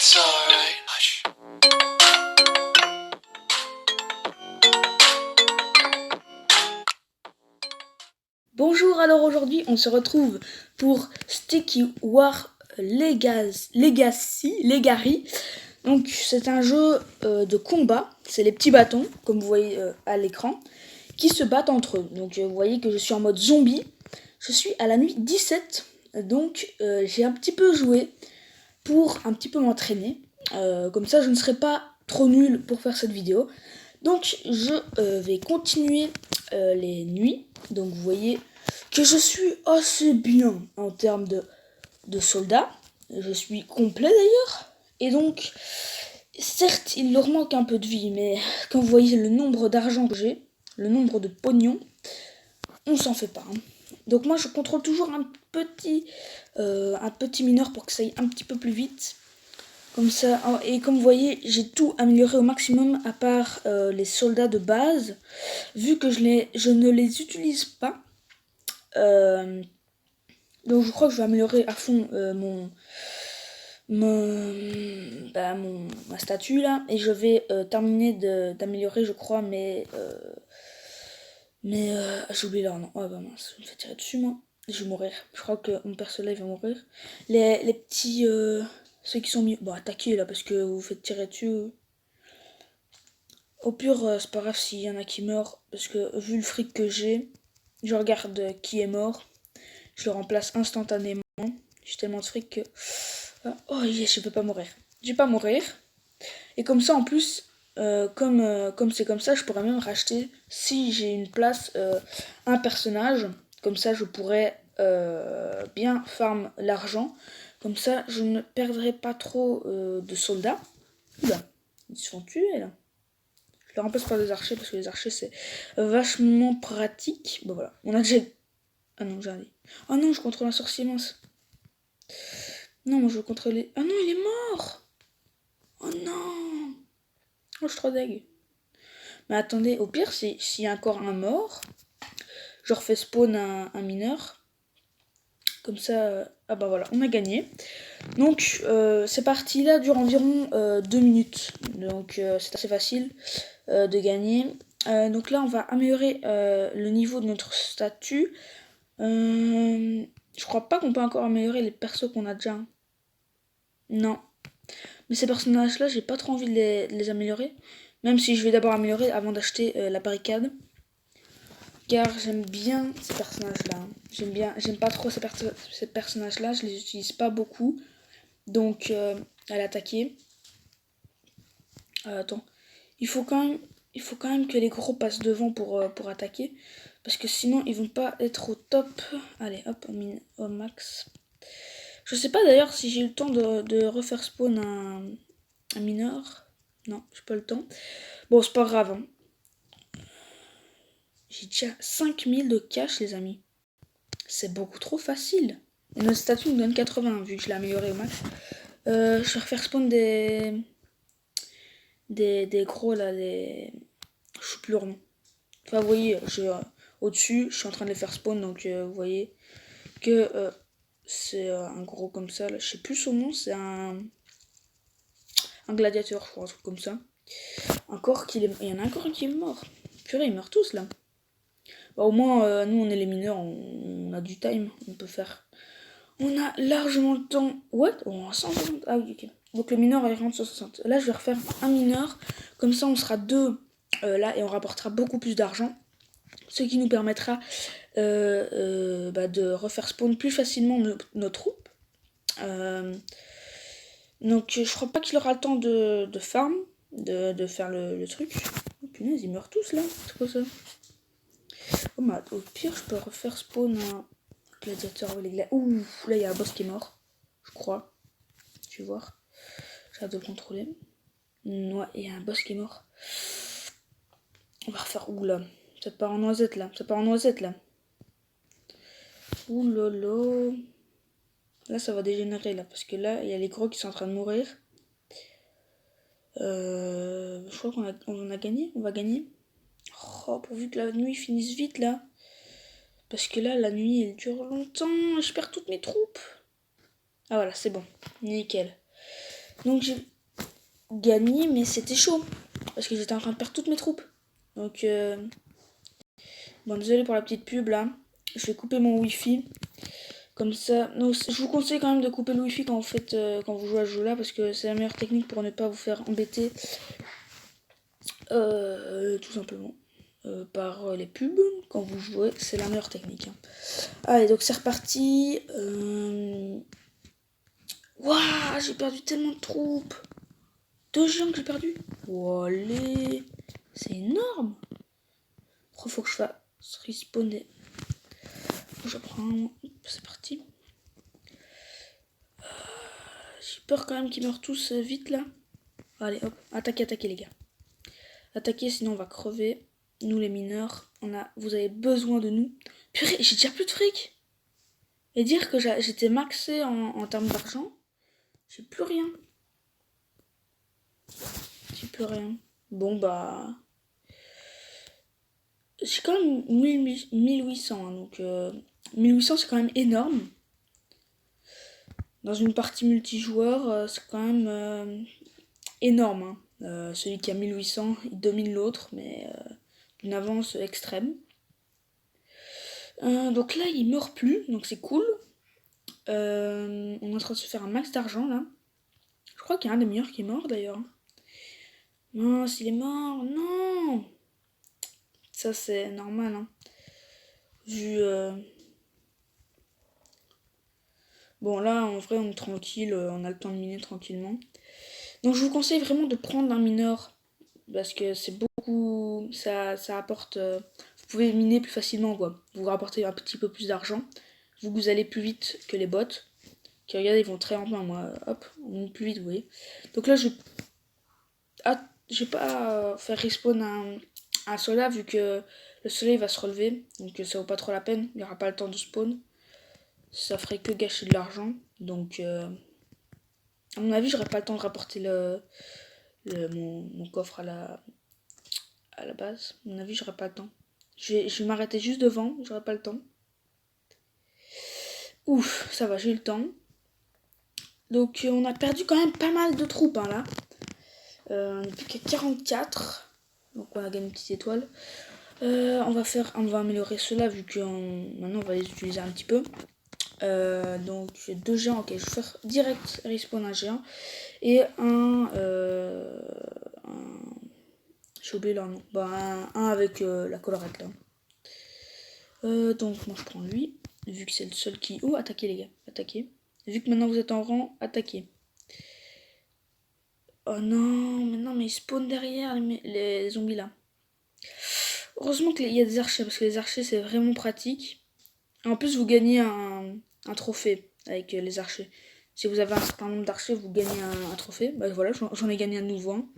It's alright. Hush. Bonjour, alors aujourd'hui on se retrouve pour Sticky War Legacy. Donc c'est un jeu de combat, c'est les petits bâtons comme vous voyez à l'écran qui se battent entre eux. Donc vous voyez que je suis en mode zombie, je suis à la nuit 17, donc j'ai un petit peu joué pour un petit peu m'entraîner, comme ça je ne serai pas trop nul pour faire cette vidéo. Donc je vais continuer les nuits, donc vous voyez que je suis assez bien en termes de soldats. Je suis complet d'ailleurs. Et donc, certes, il leur manque un peu de vie, mais quand vous voyez le nombre d'argent que j'ai, le nombre de pognon, on s'en fait pas. Hein. Donc moi, je contrôle toujours un petit mineur pour que ça aille un petit peu plus vite. Comme ça, et comme vous voyez, j'ai tout amélioré au maximum à part les soldats de base. Vu que je ne les utilise pas, donc je crois que je vais améliorer à fond ma statue là. Et je vais terminer d'améliorer, je crois, j'ai oublié leur nom. Oh bah mince, je me fais tirer dessus moi. Je vais mourir. Je crois que mon perso là il va mourir. Les petits... ceux qui sont mis... Bon, attaquez là parce que vous vous faites tirer dessus. Au pire, c'est pas grave s'il y en a qui meurent. Parce que vu le fric que j'ai, je regarde qui est mort. Je le remplace instantanément. J'ai tellement de fric que... Oh yes, je peux pas mourir. Je vais pas mourir. Et comme ça, en plus, comme c'est comme ça, je pourrais même racheter, si j'ai une place, un personnage. Comme ça, je pourrais bien farm l'argent. Comme ça, je ne perdrai pas trop de soldats. Oula, ils se font tuer là. Je les remplace par des archers parce que les archers c'est vachement pratique. Bon voilà, on a déjà... Ah non, j'ai dit. Ah non, je contrôle un sorcier mince. Non, moi je veux contrôler... Ah non, il est mort. Oh non. Oh, je suis trop deg. Mais attendez, au pire, s'il y a encore un mort, je refais spawn un mineur. Comme ça, ah bah voilà, on a gagné. Donc, ces parties-là durent environ 2 minutes. Donc, c'est assez facile de gagner. Donc là, on va améliorer le niveau de notre statut. Je crois pas qu'on peut encore améliorer les persos qu'on a déjà. Non. Mais ces personnages-là, j'ai pas trop envie de les améliorer. Même si je vais d'abord améliorer avant d'acheter la barricade. Car j'aime bien ces personnages-là. J'aime pas trop ces personnages-là. Je les utilise pas beaucoup. Donc, à l'attaquer. Attends. Il faut quand même que les gros passent devant pour attaquer. Parce que sinon, ils vont pas être au top. Allez, hop, au max. Je sais pas d'ailleurs si j'ai eu le temps de refaire spawn un mineur. Non, j'ai pas le temps. Bon, c'est pas grave. Hein. J'ai déjà 5000 de cash, les amis. C'est beaucoup trop facile. Et notre statut nous donne 80, vu que je l'ai amélioré au max. Je vais refaire spawn des gros, là, des... Je sais plus leur nom. Enfin, vous voyez, au-dessus, je suis en train de les faire spawn, donc vous voyez que c'est un gros comme ça. Là. Je sais plus son nom, c'est un gladiateur, je crois, un truc comme ça. Il y en a encore un qui est mort. Purée, ils meurent tous, là. Bah, au moins, nous, on est les mineurs, on a du time, on peut faire... On a largement le temps... What? Oh, 160... Ah oui, ok. Donc le mineur est rentre 160. Là, je vais refaire un mineur. Comme ça, on sera deux là et on rapportera beaucoup plus d'argent. Ce qui nous permettra de refaire spawn plus facilement nos troupes. Donc je crois pas qu'il aura le temps de farm, de faire le truc. Oh punaise, ils meurent tous là. C'est quoi ça? Oh, bah, au pire, je peux refaire spawn un gladiateur avec les Ouh, là il y a un boss qui est mort. Je crois. Je vais voir. J'ai hâte de le contrôler. Ouais, il y a un boss qui est mort. On va refaire. Ouh là. Ça part en noisette là. Ouh lolo. Là, ça va dégénérer là. Parce que là, il y a les gros qui sont en train de mourir. Je crois qu'on a gagné. On va gagner. Oh, pourvu que la nuit finisse vite là. Parce que là, la nuit, elle dure longtemps. Je perds toutes mes troupes. Ah voilà, c'est bon. Nickel. Donc j'ai gagné, mais c'était chaud. Parce que j'étais en train de perdre toutes mes troupes. Donc, bon, désolé pour la petite pub là. Je vais couper mon wifi. Comme ça, donc, je vous conseille quand même de couper le wifi quand vous faites, quand vous jouez à ce jeu là, parce que c'est la meilleure technique pour ne pas vous faire embêter, tout simplement, par les pubs quand vous jouez. C'est la meilleure technique. Hein. Allez, donc c'est reparti. Waouh, j'ai perdu tellement de troupes. 2 géants que j'ai perdu. Allez, c'est énorme. Faut que je fasse respawner. Je prends. C'est parti. J'ai peur quand même qu'ils meurent tous vite là. Allez, hop, attaquez, attaquez les gars. Attaquez, sinon on va crever. Nous les mineurs, vous avez besoin de nous. Purée, j'ai déjà plus de fric. Et dire que j'étais maxé en termes d'argent, j'ai plus rien. J'ai plus rien. Bon bah... J'ai quand même 1800, hein, donc 1800 c'est quand même énorme. Dans une partie multijoueur, c'est quand même énorme. Hein. Celui qui a 1800, il domine l'autre, mais d'une avance extrême. Donc là, il meurt plus, donc c'est cool. On est en train de se faire un max d'argent là. Je crois qu'il y a un des meilleurs qui est mort d'ailleurs. Mince, il est mort, non. Ça c'est normal. Hein. Vu... Bon là, en vrai, on est tranquille, on a le temps de miner tranquillement. Donc je vous conseille vraiment de prendre un mineur parce que c'est beaucoup, ça apporte, vous pouvez miner plus facilement quoi. Vous rapportez un petit peu plus d'argent, vous allez plus vite que les bots. Qui regardez, ils vont très lentement, moi, hop, on mine plus vite, vous voyez. Donc là je vais pas faire respawn un soldat vu que le soleil va se relever, donc ça vaut pas trop la peine, il n'y aura pas le temps de spawn. Ça ferait que gâcher de l'argent, donc à mon avis j'aurais pas le temps de rapporter mon coffre à la base. À mon avis, j'aurais pas le temps. Je vais m'arrêter juste devant, j'aurai pas le temps. Ouf, ça va, j'ai eu le temps. Donc on a perdu quand même pas mal de troupes hein, là. On n'est plus qu'à 44. Donc on a gagné une petite étoile. On va améliorer cela vu que maintenant on va les utiliser un petit peu. Donc 2 géants, ok, je vais faire direct respawn un géant. Et j'ai oublié leur nom. Bah, un avec la colorette là. Donc moi je prends lui, vu que c'est le seul qui... Oh, attaquez les gars, attaquez. Vu que maintenant vous êtes en rang, attaquez. Oh non, mais ils spawnent derrière les zombies là. Heureusement qu'il y a des archers, parce que les archers c'est vraiment pratique. En plus vous gagnez un trophée avec les archers. Si vous avez un certain nombre d'archers, vous gagnez un trophée. Bah voilà, j'en ai gagné un nouveau. Hein.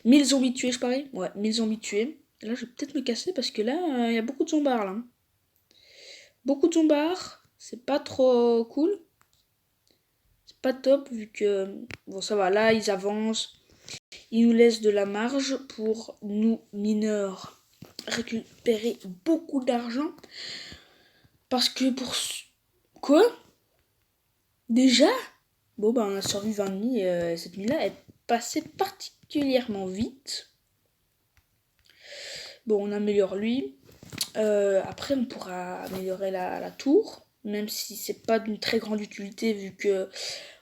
1000 zombies tués, je parie. Ouais, 1000 zombies tués. Là, je vais peut-être me casser parce que là, il y a beaucoup de zombards là. Beaucoup de zombards. C'est pas trop cool. C'est pas top vu que... Bon, ça va, là, ils avancent. Ils nous laissent de la marge pour nous, mineurs, récupérer beaucoup d'argent. Parce que pour... Quoi? Déjà? Bon, bah, on a survécu 20 nuits et cette nuit-là est passée particulièrement vite. Bon, on améliore lui. Après, on pourra améliorer la tour. Même si c'est pas d'une très grande utilité vu que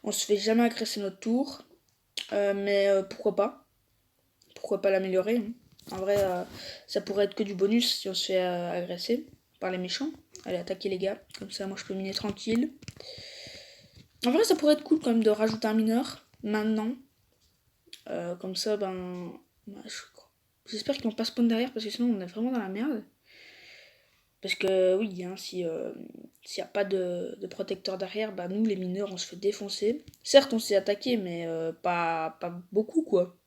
on se fait jamais agresser notre tour. Mais pourquoi pas? Pourquoi pas l'améliorer hein. En vrai, ça pourrait être que du bonus si on se fait agresser par les méchants. Allez, attaquer les gars. Comme ça, moi, je peux miner tranquille. En vrai, ça pourrait être cool quand même de rajouter un mineur maintenant. Comme ça, j'espère qu'ils vont pas spawn derrière parce que sinon, on est vraiment dans la merde. Parce que oui, hein, s'il n'y a pas de protecteur derrière, bah nous les mineurs on se fait défoncer. Certes on s'est attaqué mais pas beaucoup quoi.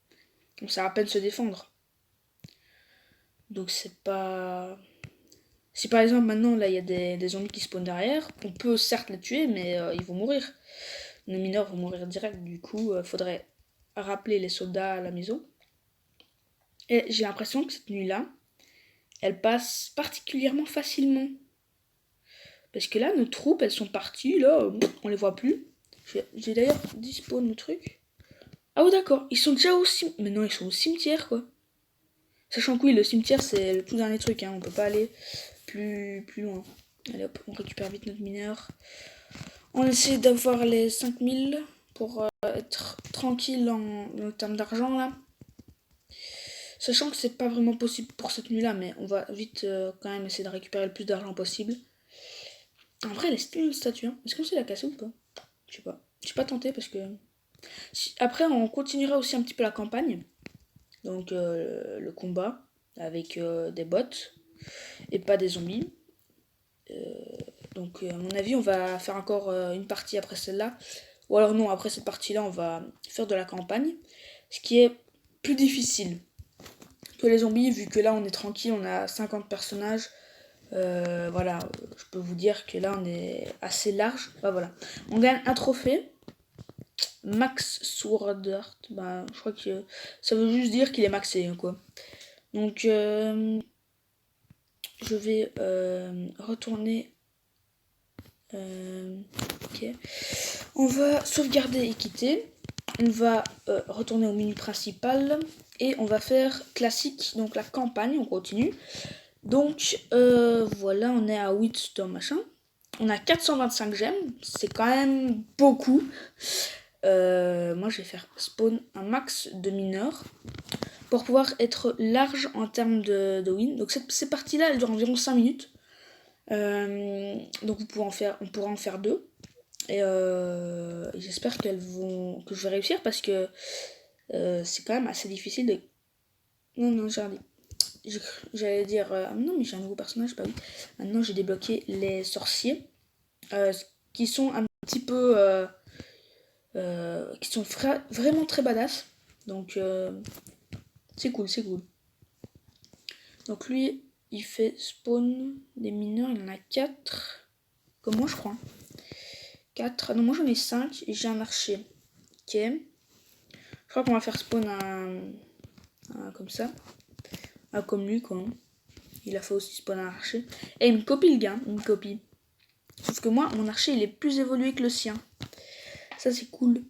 On sait à peine se défendre. Donc c'est pas... Si par exemple maintenant là il y a des zombies qui spawnent derrière, on peut certes les tuer mais ils vont mourir. Les mineurs vont mourir direct, du coup faudrait rappeler les soldats à la maison. Et j'ai l'impression que cette nuit là, elle passe particulièrement facilement. Parce que là, nos troupes, elles sont parties, là, on les voit plus. J'ai d'ailleurs dispawn le truc. Ah oui, d'accord, ils sont déjà au cimetière. Mais non, ils sont au cimetière, quoi. Sachant que oui, le cimetière, c'est le tout dernier truc, hein. On peut pas aller plus loin. Allez hop, on récupère vite notre mineur. On essaie d'avoir les 5000 pour être tranquille en termes d'argent, là. Sachant que c'est pas vraiment possible pour cette nuit-là, mais on va vite quand même essayer de récupérer le plus d'argent possible. En vrai, elle est stylée, une statue, hein. Est-ce qu'on sait la casser ou pas? Je sais pas. Je suis pas tenté parce que... Après, on continuera aussi un petit peu la campagne. Donc, le combat avec des bots et pas des zombies. Donc, à mon avis, on va faire encore une partie après celle-là. Ou alors non, après cette partie-là, on va faire de la campagne. Ce qui est plus difficile que les zombies, vu que là, on est tranquille, on a 50 personnages. Voilà, je peux vous dire que là, on est assez large. Bah voilà. On gagne un trophée. Max Sword Art. Bah, je crois que ça veut juste dire qu'il est maxé, quoi. Donc, je vais retourner. Ok. On va sauvegarder et quitter. On va retourner au menu principal. Et on va faire classique, donc la campagne, on continue. Donc voilà, on est à 8 dans machin. On a 425 gemmes, c'est quand même beaucoup. Moi je vais faire spawn un max de mineurs pour pouvoir être large en termes de win. Donc ces parties-là, elles durent environ 5 minutes. Donc on pourra en faire 2. Et j'espère que je vais réussir parce que c'est quand même assez difficile de... Non, j'allais dire... non, mais j'ai un nouveau personnage, bah oui. Maintenant, j'ai débloqué les sorciers, qui sont un petit peu... qui sont vraiment très badass. Donc, c'est cool, c'est cool. Donc lui, il fait spawn des mineurs, il en a 4. Comme moi, je crois. 4. Ah non, moi j'en ai 5 et j'ai un archer. Ok. Je crois qu'on va faire spawn un comme ça. Un comme lui, quoi. Il a fait aussi spawn un archer. Et il me copie le gars, il me copie. Sauf que moi, mon archer, il est plus évolué que le sien. Ça, c'est cool.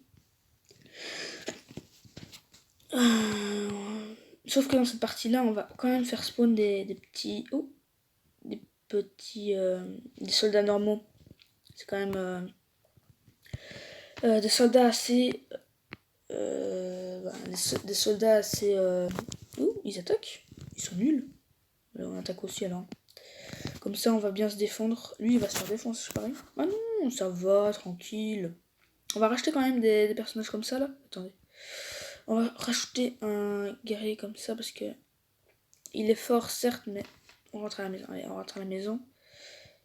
Sauf que dans cette partie-là, on va quand même faire spawn des petits... Oh, des petits... des soldats normaux. C'est quand même... des soldats assez... des soldats assez... Ouh, ils attaquent. Ils sont nuls. Alors, on attaque aussi, alors. Comme ça, on va bien se défendre. Lui, il va se faire défendre, je parie. Ah non, ça va, tranquille. On va racheter quand même des personnages comme ça, là. Attendez. On va rajouter un guerrier comme ça, parce que... Il est fort, certes, mais... On rentre à la maison. Allez, on rentre à la maison.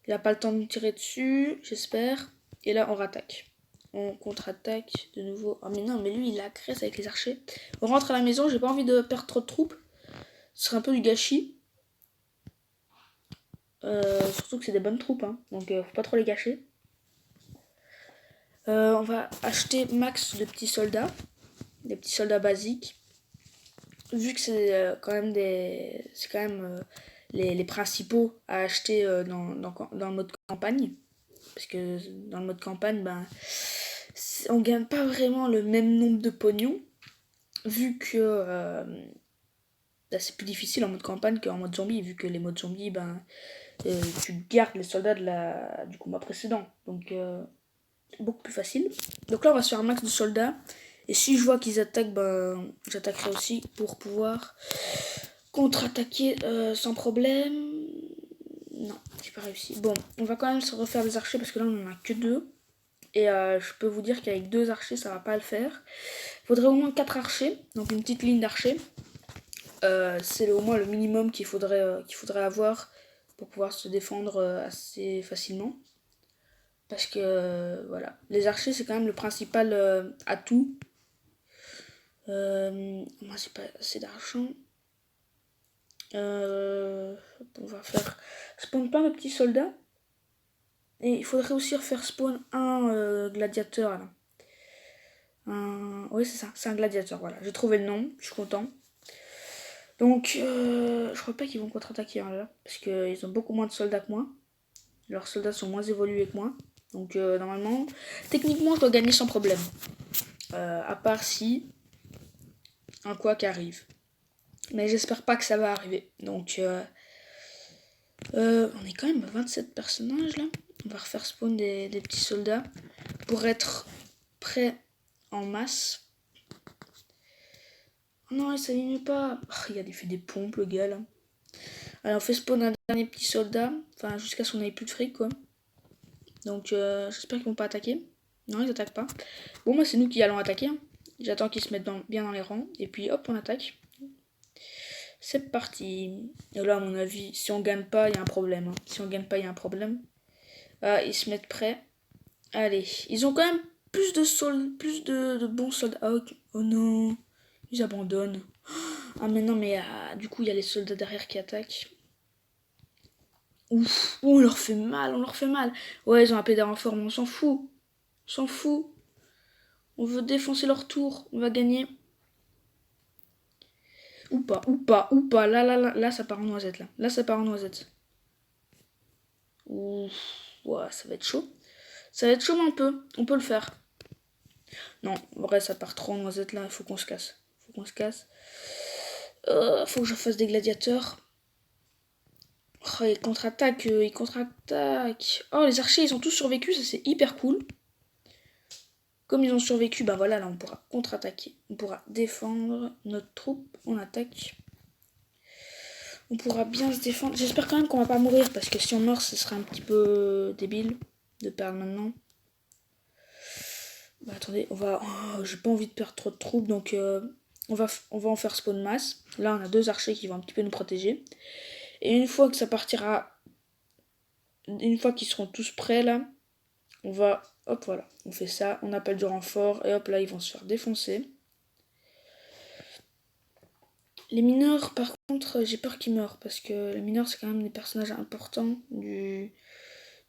Il n'a pas le temps de nous tirer dessus, j'espère. Et là, on rattaque. On contre-attaque de nouveau. Ah mais non, mais lui, il a agresse avec les archers. On rentre à la maison, j'ai pas envie de perdre trop de troupes. Ce serait un peu du gâchis. Surtout que c'est des bonnes troupes, hein. Donc faut pas trop les gâcher. On va acheter max de petits soldats. Des petits soldats basiques. Vu que c'est quand même c'est quand même les principaux à acheter dans le mode campagne. Parce que dans le mode campagne, ben, on gagne pas vraiment le même nombre de pognon. Vu que c'est plus difficile en mode campagne qu'en mode zombie. Vu que les modes zombies, ben, tu gardes les soldats du combat précédent. Donc c'est beaucoup plus facile. Donc là, on va se faire un max de soldats. Et si je vois qu'ils attaquent, ben, j'attaquerai aussi pour pouvoir contre-attaquer sans problème. Non, j'ai pas réussi. Bon, on va quand même se refaire des archers parce que là, on en a que 2. Et je peux vous dire qu'avec 2 archers, ça va pas le faire. Il faudrait au moins 4 archers, donc une petite ligne d'archers. C'est au moins le minimum qu'il faudrait avoir pour pouvoir se défendre assez facilement. Parce que, voilà, les archers, c'est quand même le principal atout. Moi, j'ai pas assez d'argent. On va faire spawn plein de petits soldats. Et il faudrait aussi refaire spawn un gladiateur, là. Oui, c'est ça, c'est un gladiateur, voilà. J'ai trouvé le nom, je suis content. Donc, je crois pas qu'ils vont contre-attaquer, hein, là. Parce qu'ils ont beaucoup moins de soldats que moi. Leurs soldats sont moins évolués que moi. Donc, normalement, techniquement, je dois gagner sans problème. À part si un quoi qui arrive. Mais j'espère pas que ça va arriver. Donc, on est quand même à 27 personnages là. On va refaire spawn des petits soldats pour être prêts en masse. Non, il s'aligne pas. Oh, il a fait des pompes, le gars là. Alors, on fait spawn un dernier petit soldat. Enfin, jusqu'à ce qu'on ait plus de fric, quoi. Donc, j'espère qu'ils vont pas attaquer. Non, ils attaquent pas. Bon, moi, c'est nous qui allons attaquer. Hein. J'attends qu'ils se mettent bien dans les rangs. Et puis, hop, on attaque. C'est parti. Et là, à mon avis, si on gagne pas, il y a un problème. Hein. Si on gagne pas, il y a un problème. Ah, ils se mettent prêts. Allez. Ils ont quand même plus de bons soldats. Ah, okay. Oh non. Ils abandonnent. Ah, mais non, mais du coup, il y a les soldats derrière qui attaquent. Ouf. Oh, on leur fait mal, on leur fait mal. Ouais, ils ont appelé des renforts, mais on s'en fout. On s'en fout. On veut défoncer leur tour. On va gagner. Ou pas, ou pas, ou pas. Là, ça part en noisette, là. Là, ça part en noisette. Ouf. Ouais, ça va être chaud. Ça va être chaud, mais on peut le faire. Non, en vrai, ça part trop en noisette, là. Il faut qu'on se casse. Faut qu'on se casse. Faut que je fasse des gladiateurs. Oh, ils contre-attaquent, ils contre-attaquent. Oh, les archers, ils ont tous survécu, ça c'est hyper cool. Comme ils ont survécu, bah voilà, là on pourra contre-attaquer. On pourra défendre notre troupe, on attaque. On pourra bien se défendre. J'espère quand même qu'on va pas mourir, parce que si on meurt, ce serait un petit peu débile de perdre maintenant. Bah attendez, on va... Oh, j'ai pas envie de perdre trop de troupes, donc on va en faire spawn masse. Là on a 2 archers qui vont un petit peu nous protéger. Et une fois que ça partira... Une fois qu'ils seront tous prêts là, on va... Hop, voilà. On fait ça, on appelle du renfort, et hop, là, ils vont se faire défoncer. Les mineurs, par contre, j'ai peur qu'ils meurent, parce que les mineurs, c'est quand même des personnages importants du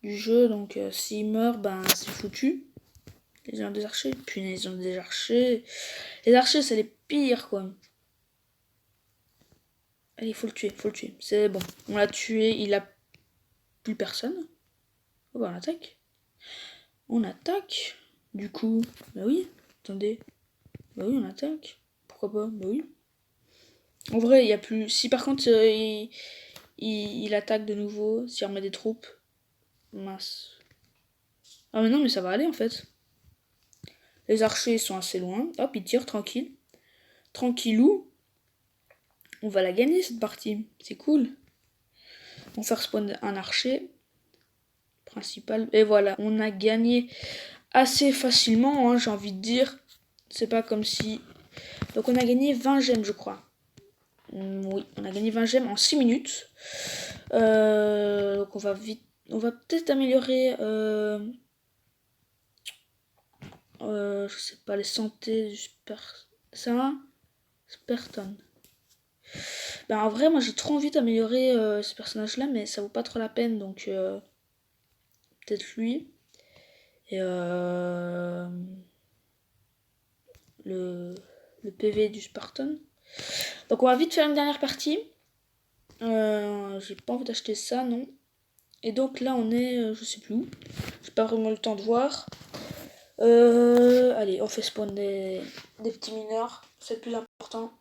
jeu, donc s'ils meurent, ben, c'est foutu. Les gens des archers, punaise, ils ont des archers. Les archers, c'est les pires, quoi. Allez, faut le tuer, faut le tuer. C'est bon, on l'a tué, il a plus personne. Oh, bah, on attaque. On attaque. Du coup, bah oui, attendez. Bah oui, on attaque. Pourquoi pas? Bah oui. En vrai, il y a plus. Si par contre il attaque de nouveau, s'il remet des troupes, mince. Ah mais non, mais ça va aller en fait. Les archers sont assez loin. Hop, ils tirent tranquille. Tranquillou. On va la gagner cette partie. C'est cool. On va faire spawn un archer principal. Et voilà, on a gagné assez facilement, hein, j'ai envie de dire. C'est pas comme si. Donc on a gagné 20 gemmes, je crois. Oui, on a gagné 20 gemmes en 6 minutes. Donc on va vite. On va peut-être améliorer. Je sais pas, les santé du Spartan. Ben en vrai, moi j'ai trop envie d'améliorer ce personnage-là, mais ça vaut pas trop la peine, donc peut-être lui. Et le PV du Spartan. Donc on va vite faire une dernière partie. J'ai pas envie d'acheter ça, non. Et donc là on est, je sais plus où. J'ai pas vraiment le temps de voir. Allez, on fait spawn des petits mineurs, c'est le plus important.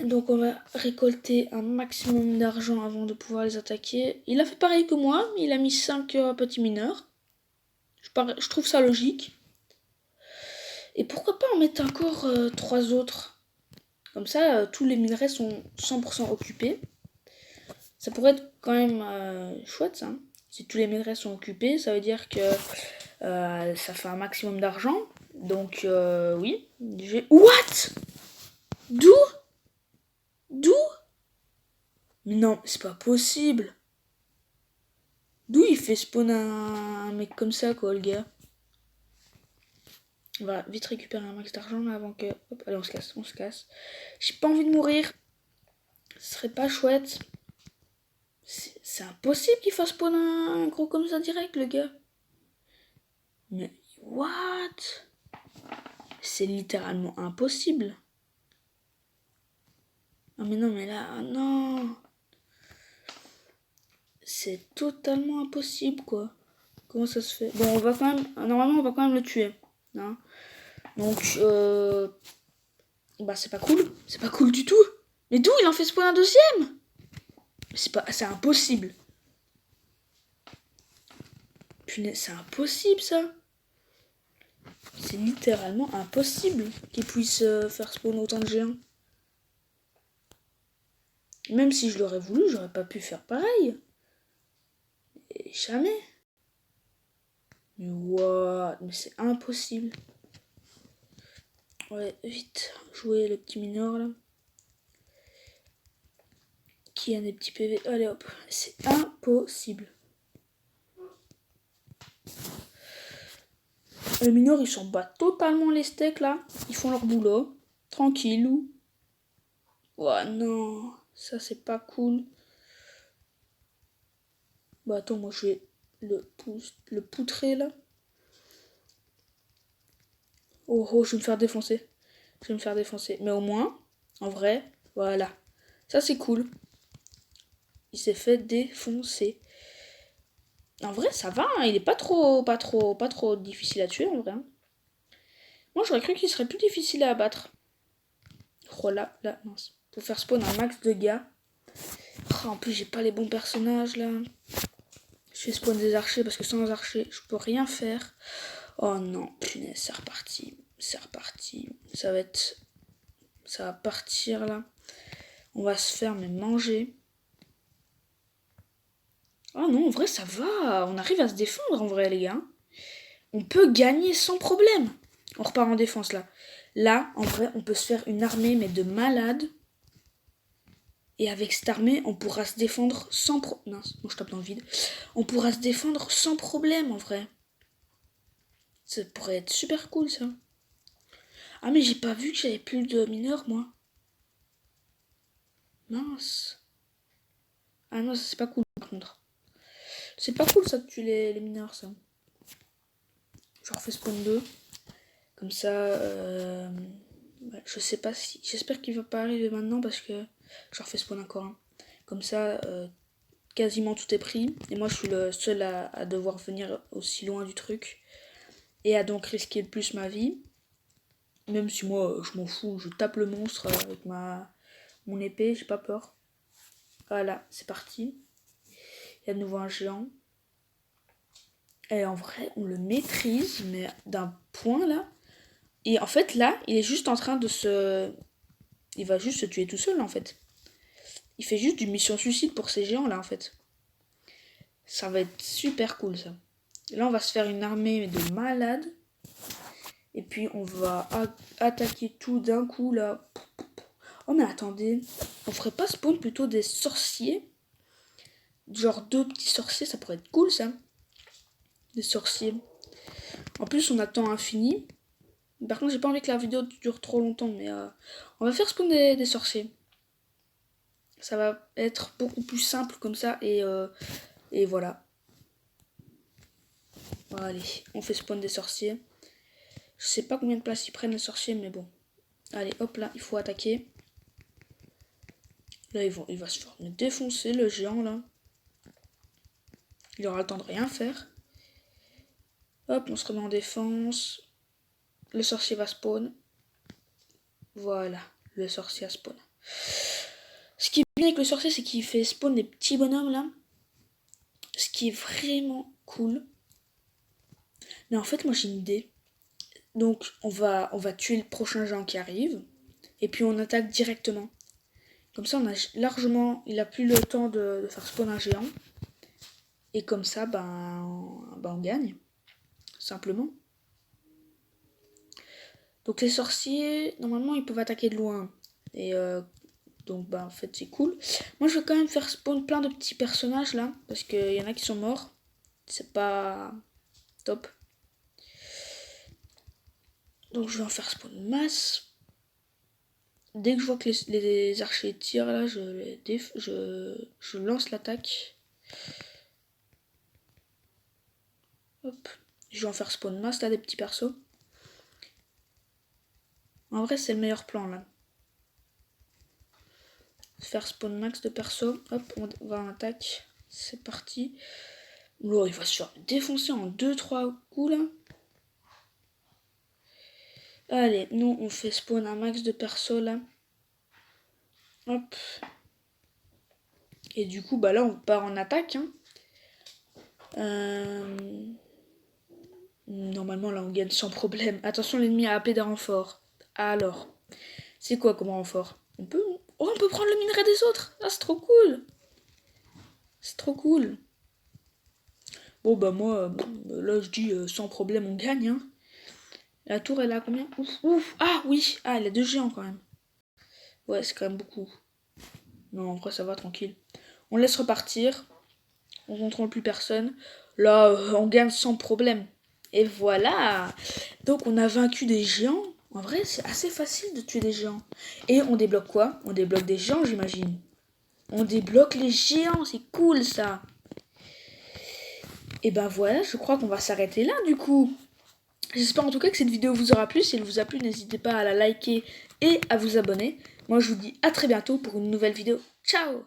Donc on va récolter un maximum d'argent avant de pouvoir les attaquer. Il a fait pareil que moi, il a mis 5 petits mineurs. Je trouve ça logique. Et pourquoi pas en mettre encore 3 autres. Comme ça, tous les minerais sont 100% occupés. Ça pourrait être quand même chouette, ça. Si tous les minerais sont occupés, ça veut dire que ça fait un maximum d'argent. Donc, oui. What? D'où? D'où? Mais non, c'est pas possible. D'où il fait spawn un mec comme ça, quoi, le gars? On va vite récupérer un max d'argent là avant que... Hop, allez, on se casse, on se casse. J'ai pas envie de mourir. Ce serait pas chouette. C'est impossible qu'il fasse spawn un gros comme ça direct, le gars. Mais what? C'est littéralement impossible. Ah mais non, mais là, non. C'est totalement impossible, quoi. Comment ça se fait? Bon, on va quand même... Normalement, on va quand même le tuer. Hein. Donc, bah, c'est pas cool. C'est pas cool du tout. Mais d'où il en fait spawn un deuxième? C'est impossible. Punaise, c'est impossible, ça. C'est littéralement impossible qu'il puisse faire spawn autant de géants. Même si je l'aurais voulu, j'aurais pas pu faire pareil. Et jamais. Mais what? Mais c'est impossible. Ouais, vite. Jouer le petit mineur, là. Qui a des petits PV. Allez, hop. C'est impossible. Les mineurs, ils s'en battent totalement les steaks, là. Ils font leur boulot. Tranquillou. Ouais, non. Ça, c'est pas cool. Bah, attends, moi, je vais le poutrer, là. Oh, oh, je vais me faire défoncer. Je vais me faire défoncer. Mais au moins, en vrai, voilà. Ça, c'est cool. Il s'est fait défoncer. En vrai, ça va, hein. Il est pas trop difficile à tuer, en vrai. Hein. Moi, j'aurais cru qu'il serait plus difficile à abattre. Oh là, mince. Pour faire spawn un max de gars. Oh, en plus, j'ai pas les bons personnages, là. Je fais spawn des archers, parce que sans archers, je peux rien faire. Oh non, punaise, c'est reparti. C'est reparti. Ça va partir, là. On va se faire, mais manger. Oh non, en vrai, ça va. On arrive à se défendre, en vrai, les gars. On peut gagner sans problème. On repart en défense, là. Là, en vrai, on peut se faire une armée, mais de malades. Et avec cette armée, on pourra se défendre sans problème. Mince, moi je tape dans le vide. On pourra se défendre sans problème, en vrai. Ça pourrait être super cool, ça. Ah, mais j'ai pas vu que j'avais plus de mineurs, moi. Mince. Ah non, ça c'est pas cool, par contre. C'est pas cool, ça, de tuer les mineurs, ça. Je refais spawn 2. Comme ça, je sais pas si... J'espère qu'il va pas arriver maintenant, parce que je refais spawn encore un. Comme ça, quasiment tout est pris. Et moi, je suis le seul à devoir venir aussi loin du truc. Et à donc risquer le plus ma vie. Même si moi, je m'en fous. Je tape le monstre avec mon épée. J'ai pas peur. Voilà, c'est parti. Il y a de nouveau un géant. Et en vrai, on le maîtrise, mais d'un point, là. Et en fait, là, il est juste en train de se... Il va juste se tuer tout seul, en fait. Il fait juste du mission suicide pour ces géants, là, en fait. Ça va être super cool, ça. Et là, on va se faire une armée de malades. Et puis, on va attaquer tout d'un coup, là. Oh, mais attendez. On ferait pas spawn plutôt des sorciers? Genre 2 petits sorciers, ça pourrait être cool, ça. Des sorciers. En plus, on attend infini. Par contre, j'ai pas envie que la vidéo dure trop longtemps, mais on va faire spawn des sorciers. Ça va être beaucoup plus simple comme ça, et voilà. Allez, on fait spawn des sorciers. Je sais pas combien de place ils prennent les sorciers, mais bon. Allez, hop là, il faut attaquer. Là, il va se faire défoncer, le géant, là. Il aura le temps de rien faire. Hop, on se remet en défense. Le sorcier va spawn. Voilà, le sorcier a spawn. Ce qui est bien avec le sorcier, c'est qu'il fait spawn des petits bonhommes, là. Ce qui est vraiment cool. Mais en fait, moi, j'ai une idée. Donc, on va tuer le prochain géant qui arrive. Et puis, on attaque directement. Comme ça, on a largement... Il a plus le temps de faire spawn un géant. Et comme ça, on gagne. Simplement. Donc les sorciers, normalement, ils peuvent attaquer de loin. Et donc, en fait, c'est cool. Moi, je vais quand même faire spawn plein de petits personnages, là. Parce qu'il y en a qui sont morts. C'est pas top. Donc, je vais en faire spawn masse. Dès que je vois que les archers tirent, là, je lance l'attaque. Hop. Je vais en faire spawn masse, là, des petits persos. En vrai, c'est le meilleur plan, là. Faire spawn max de perso. Hop, on va en attaque. C'est parti. Là, il va se faire défoncer en 2-3 coups, là. Allez, nous, on fait spawn un max de perso, là. Hop. Et du coup, bah là, on part en attaque, hein. Normalement, là, on gagne sans problème. Attention, l'ennemi a AP de renfort. Alors, c'est quoi comme renfort? On peut prendre le minerai des autres. Ah, c'est trop cool. C'est trop cool. Bon, bah moi, là, je dis sans problème, on gagne, hein. La tour, elle a combien? Ouf, ouf. Ah, oui. Ah, elle a 2 géants, quand même. Ouais, c'est quand même beaucoup. Non, en vrai, ça va, tranquille. On laisse repartir. On contrôle plus personne. Là, on gagne sans problème. Et voilà. Donc, on a vaincu des géants. En vrai, c'est assez facile de tuer des géants. Et on débloque quoi? On débloque des géants, j'imagine. On débloque les géants, c'est cool, ça. Et ben voilà, je crois qu'on va s'arrêter là, du coup. J'espère en tout cas que cette vidéo vous aura plu. Si elle vous a plu, n'hésitez pas à la liker et à vous abonner. Moi, je vous dis à très bientôt pour une nouvelle vidéo. Ciao!